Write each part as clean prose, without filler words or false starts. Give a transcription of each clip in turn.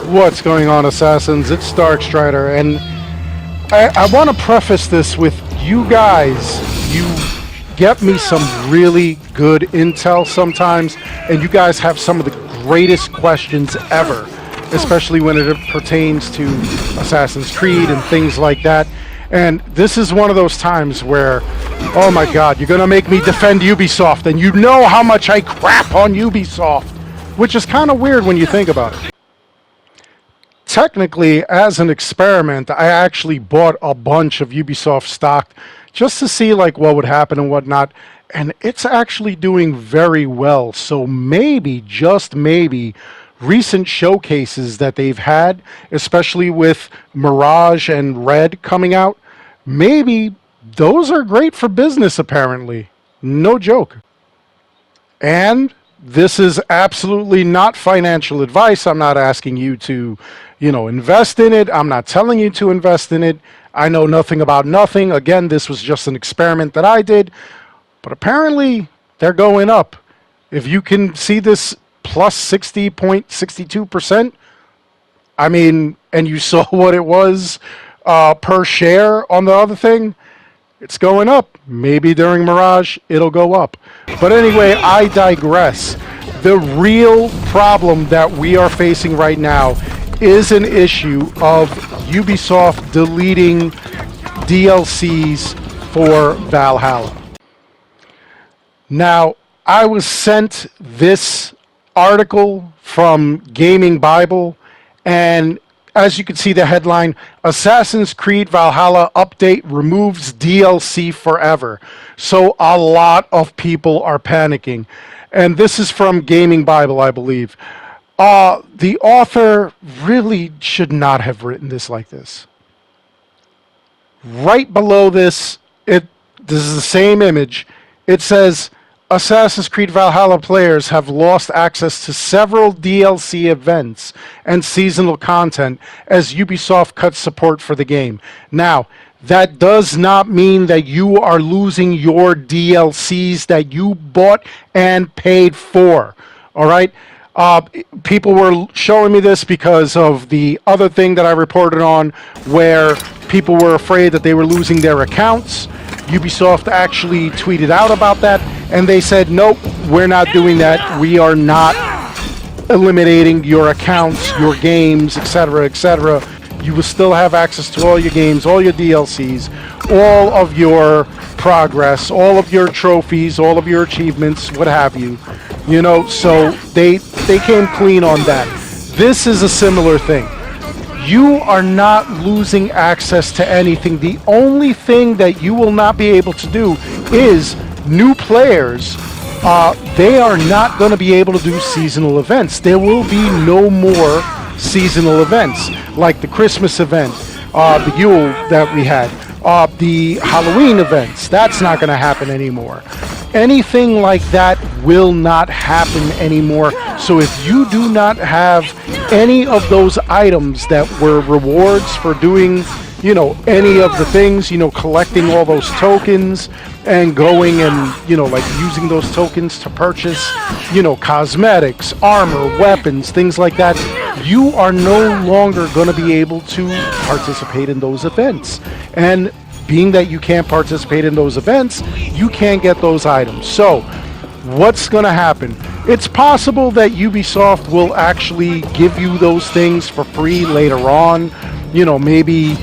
What's going on, Assassins? It's Darkstrider, and I want to preface this with you guys. You get me some really good intel sometimes, and you guys have some of the greatest questions ever, especially when it pertains to Assassin's Creed and things like that. And this is one of those times where, oh my God, you're going to make me defend UbiSoft, and you know how much I crap on UbiSoft, which is kind of weird when you think about it. Technically, as an experiment, I actually bought a bunch of Ubisoft stock just to see like what would happen and whatnot, and it's actually doing very well. So maybe, just maybe, recent showcases that they've had, especially with Mirage and Red coming out, maybe those are great for business, apparently. No joke. And this is absolutely not financial advice. I'm not asking you to, invest in it. I'm not telling you to invest in it. I know nothing about nothing. Again, this was just an experiment that I did. But apparently, they're going up. If you can see this plus 60.62%, I mean, and you saw what it was per share on the other thing, it's going up. Maybe during Mirage, it'll go up. But anyway, I digress. The real problem that we are facing right now is an issue of Ubisoft deleting DLCs for Valhalla. Now, I was sent this article from Gaming Bible, and as you can see the headline, Assassin's Creed Valhalla update removes DLC forever. So a lot of people are panicking. And this is from Gaming Bible, I believe. The author really should not have written this like this. Right below this is the same image. It says, Assassin's Creed Valhalla players have lost access to several DLC events and seasonal content as Ubisoft cuts support for the game. Now, that does not mean that you are losing your DLCs that you bought and paid for. All right? People were showing me this because of the other thing that I reported on where people were afraid that they were losing their accounts. Ubisoft actually tweeted out about that, and they said, nope, we're not doing that. We are not eliminating your accounts, your games, etc., etc. You will still have access to all your games, all your DLCs, all of your progress, all of your trophies, all of your achievements, what have you. So they came clean on that. This is a similar thing. You are not losing access to anything. The only thing that you will not be able to do is new players. They are not going to be able to do seasonal events. There will be no more seasonal events like the Christmas event, the Yule that we had, the Halloween events. That's not going to happen anymore. Anything like that will not happen anymore. So if you do not have any of those items that were rewards for doing, any of the things, collecting all those tokens and going and, like using those tokens to purchase, cosmetics, armor, weapons, things like that, you are no longer going to be able to participate in those events. And being that you can't participate in those events, you can't get those items. So, what's going to happen? It's possible that Ubisoft will actually give you those things for free later on. Maybe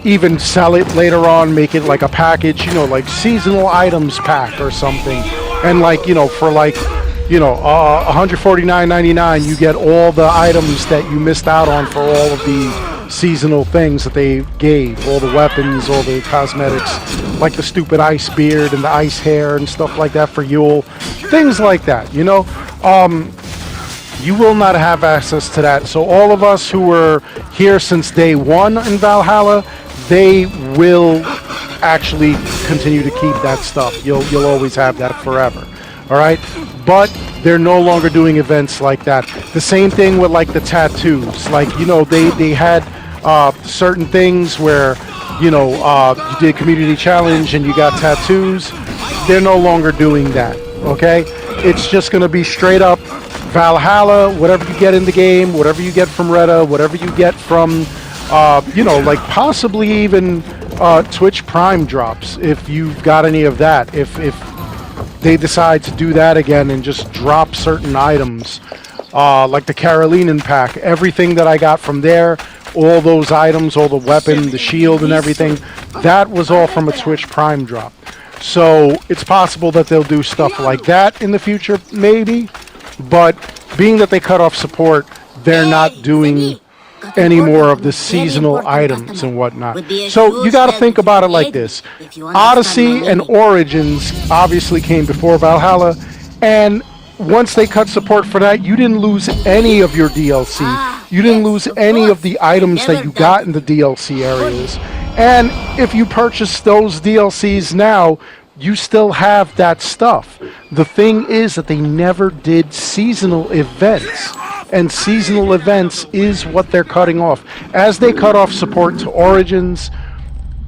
even sell it later on, make it like a package, like seasonal items pack or something. And for $149.99, you get all the items that you missed out on for all of the seasonal things that they gave, all the weapons, all the cosmetics, like the stupid ice beard and the ice hair and stuff like that for Yule, things like that. You will not have access to that. So all of us who were here since day one in Valhalla, they will actually continue to keep that stuff. You'll always have that forever. All right, but they're no longer doing events like that. The same thing with like the tattoos. Like they had certain things where you did community challenge and you got tattoos. They're no longer doing that. Okay, it's just going to be straight up Valhalla, whatever you get in the game, whatever you get from Retta, whatever you get from, like possibly even Twitch Prime drops, if you've got any of that. If they decide to do that again and just drop certain items, like the Carolinian pack, everything that I got from there, all those items, all the weapon, the shield and everything, that was all from a Twitch Prime drop. So it's possible that they'll do stuff like that in the future, maybe. But being that they cut off support, they're not doing any more of the seasonal items and whatnot. So you got to think about it like this. Odyssey and Origins obviously came before Valhalla, and once they cut support for that, you didn't lose any of your DLC. You didn't lose any of the items that you got in the DLC areas. And if you purchase those DLCs now, you still have that stuff. The thing is that they never did seasonal events. And seasonal events is what they're cutting off. As they cut off support to Origins,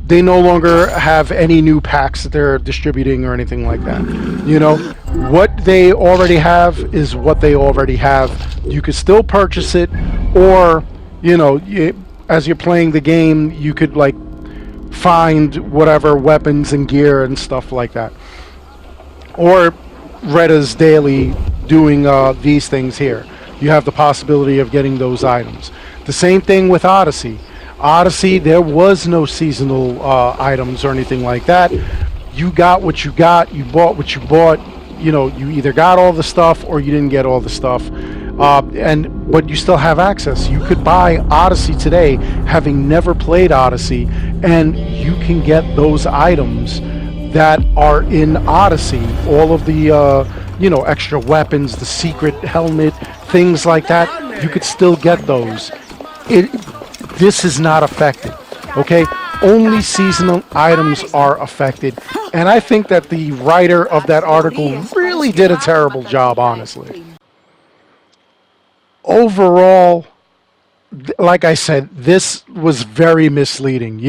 they no longer have any new packs that they're distributing or anything like that. You know, what they already have is what they already have. You could still purchase it, or, as you're playing the game, you could, like, find whatever weapons and gear and stuff like that. Or Retta's daily doing these things here. You have the possibility of getting those items. The same thing with Odyssey. Odyssey, there was no seasonal items or anything like that. You got what you got. You bought what you bought. You either got all the stuff or you didn't get all the stuff. But you still have access. You could buy Odyssey today, having never played Odyssey, and you can get those items that are in Odyssey. All of the extra weapons, the secret helmet, things like that. You could still get those. This is not affected. Okay? Only seasonal items are affected. And I think that the writer of that article really did a terrible job, honestly. Overall, like I said, this was very misleading.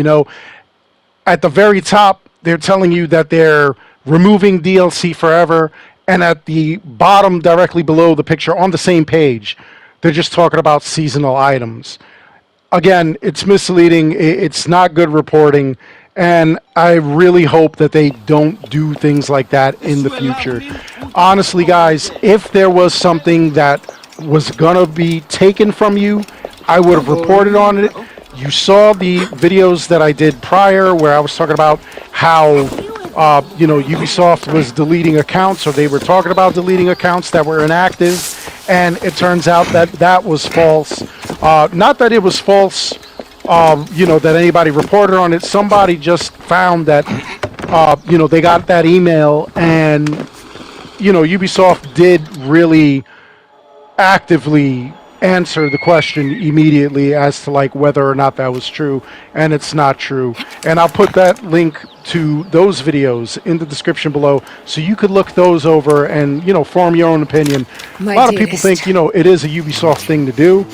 At the very top, they're telling you that they're removing DLC forever, and at the bottom, directly below the picture, on the same page, they're just talking about seasonal items. Again, it's misleading. It's not good reporting, and I really hope that they don't do things like that in the future. Honestly, guys, if there was something that was gonna be taken from you, I would have reported on it. You saw the videos that I did prior where I was talking about how UbiSoft was deleting accounts, or they were talking about deleting accounts that were inactive, and it turns out that that was false. Not that it was false, that anybody reported on it. Somebody just found that, they got that email, and, UbiSoft did really actively answer the question immediately as to whether or not that was true, and it's not true. And I'll put that link to those videos in the description below, so you could look those over and form your own opinion. A lot of people think it is a Ubisoft thing to do.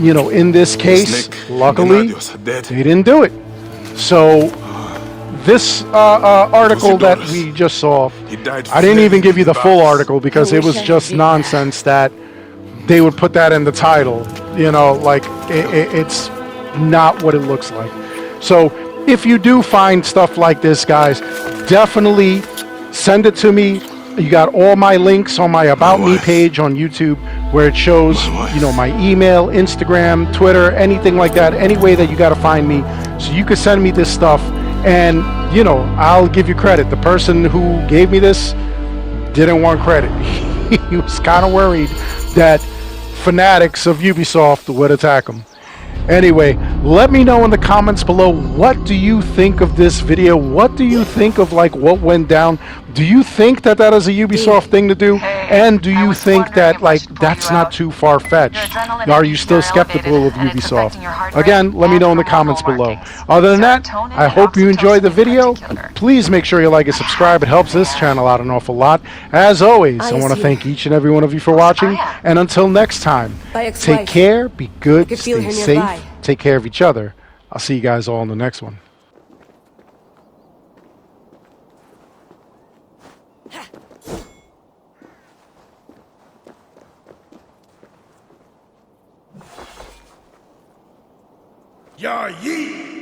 In this case, luckily they didn't do it. So this article that we just saw, I didn't even give you the full article because it was just nonsense that they would put that in the title. It's not what it looks like. So if you do find stuff like this, guys, definitely send it to me. You got all my links on my About Me page on YouTube, where it shows, my email, Instagram, Twitter, anything like that, any way that you got to find me. So you can send me this stuff, and, I'll give you credit. The person who gave me this didn't want credit. He was kind of worried that fanatics of Ubisoft would attack him. Anyway, let me know in the comments below, what do you think of this video? What do you think of what went down? Do you think that that is a Ubisoft thing to do? And do you think that that's not too far-fetched? Are you still skeptical of Ubisoft? Again, let me know in the comments below. Other than that, I hope you enjoyed the video. Please make sure you like and subscribe. It helps this channel out an awful lot. As always, I want to thank each and every one of you for watching. And until next time, take care, be good, stay safe, take care of each other. I'll see you guys all in the next one. Ya yeet!